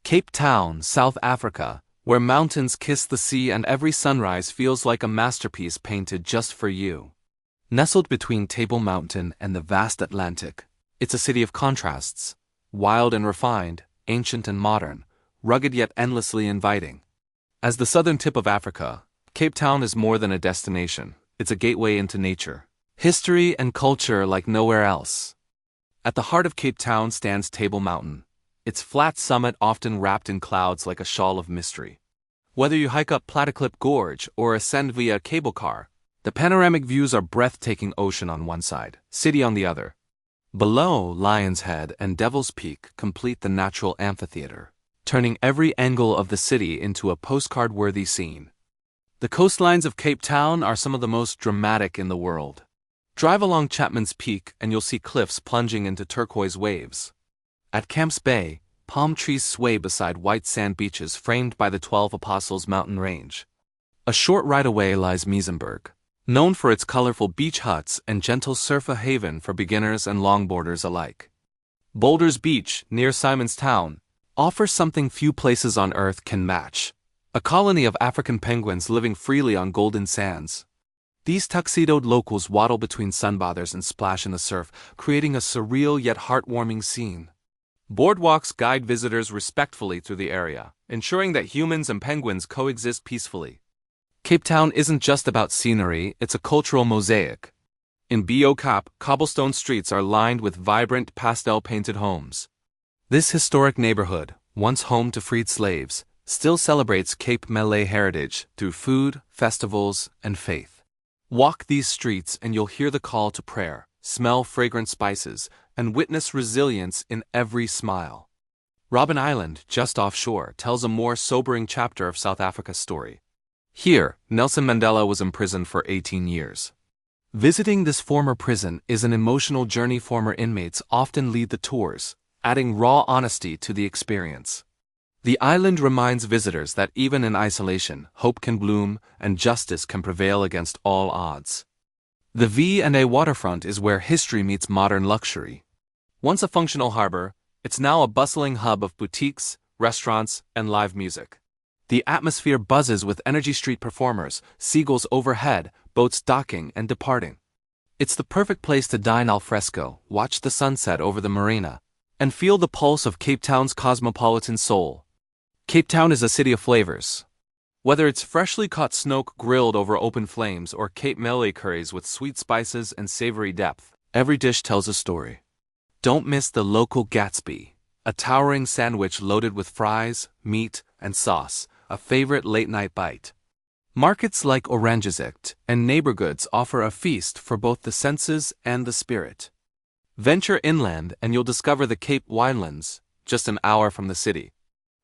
Cape Town, South Africa, where mountains kiss the sea and every sunrise feels like a masterpiece painted just for you. Nestled between Table Mountain and the vast Atlantic, it's a city of contrasts, wild and refined, ancient and modern, rugged yet endlessly inviting. As the southern tip of Africa, Cape Town is more than a destination, it's a gateway into nature, history and culture like nowhere else. At the heart of Cape Town stands Table Mountain, its flat summit often wrapped in clouds like a shawl of mystery. Whether you hike up Platyclip Gorge or ascend via cable car, the panoramic views are breathtaking: ocean on one side, city on the other. Below, Lion's Head and Devil's Peak complete the natural amphitheater, turning every angle of the city into a postcard-worthy scene. The coastlines of Cape Town are some of the most dramatic in the world. Drive along Chapman's Peak and you'll see cliffs plunging into turquoise waves. At Camps Bay, palm trees sway beside white sand beaches framed by the 12 Apostles mountain range. A short ride away lies Muizenberg, known for its colorful beach huts and gentle surf, a haven for beginners and longboarders alike. Boulders Beach, near Simonstown, offers something few places on Earth can match: a colony of African penguins living freely on golden sands. These tuxedoed locals waddle between sunbathers and splash in the surf, creating a surreal yet heartwarming scene. Boardwalks guide visitors respectfully through the area, ensuring that humans and penguins coexist peacefully. Cape Town isn't just about scenery, it's a cultural mosaic. In Bo-Kaap, cobblestone streets are lined with vibrant pastel-painted homes. This historic neighborhood, once home to freed slaves, still celebrates Cape Malay heritage through food, festivals, and faith. Walk these streets and you'll hear the call to prayer, smell fragrant spices, and witness resilience in every smile. Robben Island, just offshore, tells a more sobering chapter of South Africa's story. Here, Nelson Mandela was imprisoned for 18 years. Visiting this former prison is an emotional journey. Former inmates often lead the tours, adding raw honesty to the experience. The island reminds visitors that even in isolation, hope can bloom and justice can prevail against all odds. The V&A Waterfront is where history meets modern luxury. Once a functional harbor, it's now a bustling hub of boutiques, restaurants, and live music. The atmosphere buzzes with energy: street performers, seagulls overhead, boats docking and departing. It's the perfect place to dine al fresco, watch the sunset over the marina, and feel the pulse of Cape Town's cosmopolitan soul. Cape Town is a city of flavors. Whether it's freshly caught snook grilled over open flames or Cape Malay curries with sweet spices and savory depth, every dish tells a story. Don't miss the local Gatsby, a towering sandwich loaded with fries, meat, and sauce, a favorite late-night bite. Markets like Oranjezicht and Neighborgoods offer a feast for both the senses and the spirit. Venture inland and you'll discover the Cape Winelands, just an hour from the city.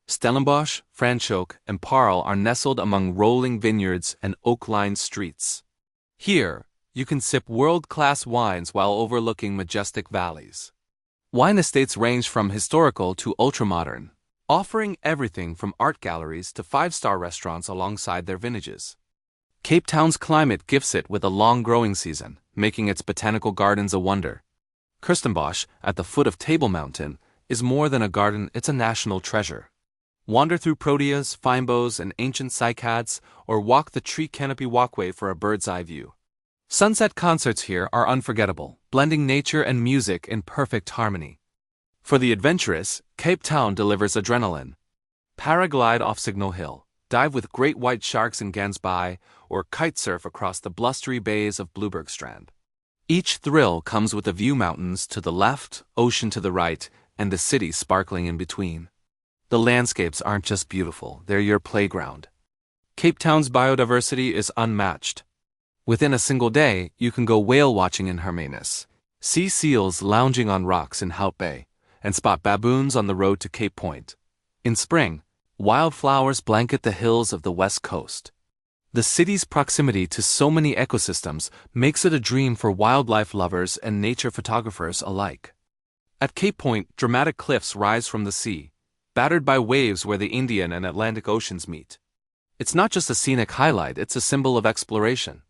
Stellenbosch, Franschhoek, and Parel are nestled among rolling vineyards and oak-lined streets. Here, you can sip world-class wines while overlooking majestic valleys. Wine estates range from historical to ultramodern, offering everything from art galleries to five-star restaurants alongside their vintages. Cape Town's climate gifts it with a long growing season, making its botanical gardens a wonder. Stellenbosch, at the foot of Table Mountain, is more than a garden, it's a national treasure. Wander through proteas, fynbos, and ancient cycads, or walk the tree canopy walkway for a bird's-eye view. Sunset concerts here are unforgettable, blending nature and music in perfect harmony. For the adventurous, Cape Town delivers adrenaline. Paraglide off Signal Hill, dive with great white sharks in Gansbaai, or kitesurf across the blustery bays of Bluebergstrand. Each thrill comes with the view: mountains to the left, ocean to the right, and the city sparkling in between. The landscapes aren't just beautiful, they're your playground. Cape Town's biodiversity is unmatched. Within a single day, you can go whale watching in Hermanus, see seals lounging on rocks in Hout Bay, and spot baboons on the road to Cape Point. In spring, wildflowers blanket the hills of the west coast. The city's proximity to so many ecosystems makes it a dream for wildlife lovers and nature photographers alike. At Cape Point, dramatic cliffs rise from the sea, battered by waves where the Indian and Atlantic Oceans meet. It's not just a scenic highlight, it's a symbol of exploration.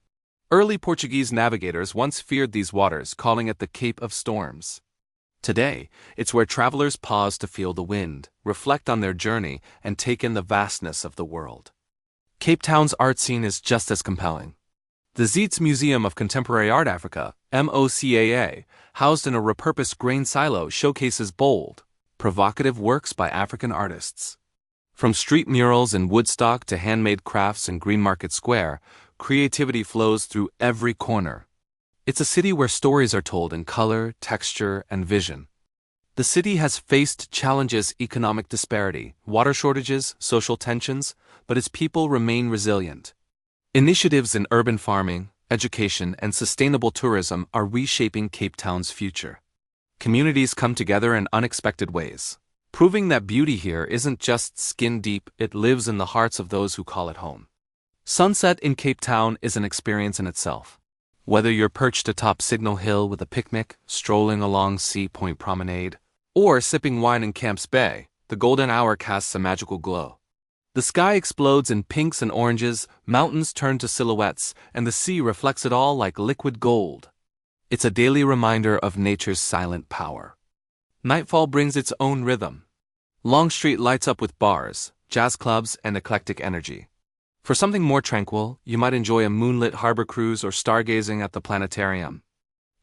Early Portuguese navigators once feared these waters, calling it the Cape of Storms. Today, it's where travelers pause to feel the wind, reflect on their journey, and take in the vastness of the world. Cape Town's art scene is just as compelling. The Zeitz Museum of Contemporary Art Africa, MOCAA, housed in a repurposed grain silo, showcases bold, provocative works by African artists. From street murals in Woodstock to handmade crafts in Greenmarket Square, creativity flows through every corner. It's a city where stories are told in color, texture, and vision. The city has faced challenges: economic disparity, water shortages, social tensions, but its people remain resilient. Initiatives in urban farming, education, and sustainable tourism are reshaping Cape Town's future. Communities come together in unexpected ways, proving that beauty here isn't just skin deep, it lives in the hearts of those who call it home. Sunset in Cape Town is an experience in itself. Whether you're perched atop Signal Hill with a picnic, strolling along Sea Point Promenade, or sipping wine in Camps Bay, the golden hour casts a magical glow. The sky explodes in pinks and oranges, mountains turn to silhouettes, and the sea reflects it all like liquid gold. It's a daily reminder of nature's silent power. Nightfall brings its own rhythm. Long Street lights up with bars, jazz clubs, and eclectic energy. For something more tranquil, you might enjoy a moonlit harbor cruise or stargazing at the planetarium.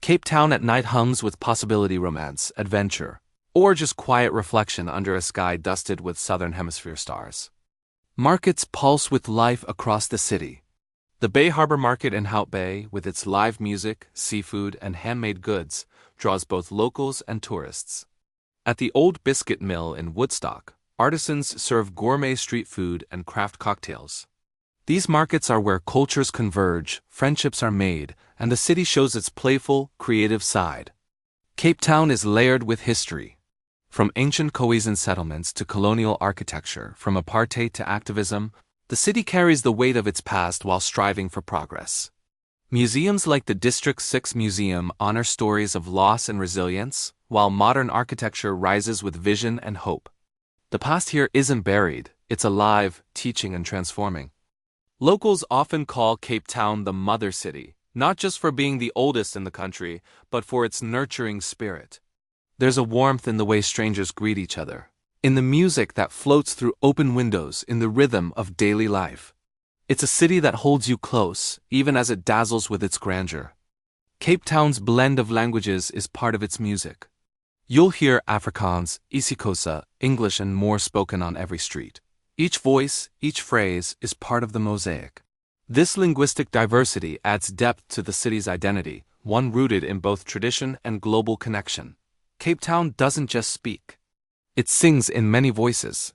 Cape Town at night hums with possibility, romance, adventure, or just quiet reflection under a sky dusted with Southern Hemisphere stars. Markets pulse with life across the city. The Bay Harbor Market in Hout Bay, with its live music, seafood, and handmade goods, draws both locals and tourists. At the Old Biscuit Mill in Woodstock, artisans serve gourmet street food and craft cocktails. These markets are where cultures converge, friendships are made, and the city shows its playful, creative side. Cape Town is layered with history. From ancient Khoisan settlements to colonial architecture, from apartheid to activism, the city carries the weight of its past while striving for progress. Museums like the District 6 Museum honor stories of loss and resilience, while modern architecture rises with vision and hope. The past here isn't buried, it's alive, teaching and transforming. Locals often call Cape Town the Mother City, not just for being the oldest in the country, but for its nurturing spirit. There's a warmth in the way strangers greet each other, in the music that floats through open windows, in the rhythm of daily life. It's a city that holds you close, even as it dazzles with its grandeur. Cape Town's blend of languages is part of its music. You'll hear Afrikaans, isiXhosa, English and more spoken on every street. Each voice, each phrase is part of the mosaic. This linguistic diversity adds depth to the city's identity, one rooted in both tradition and global connection. Cape Town doesn't just speak. It sings in many voices,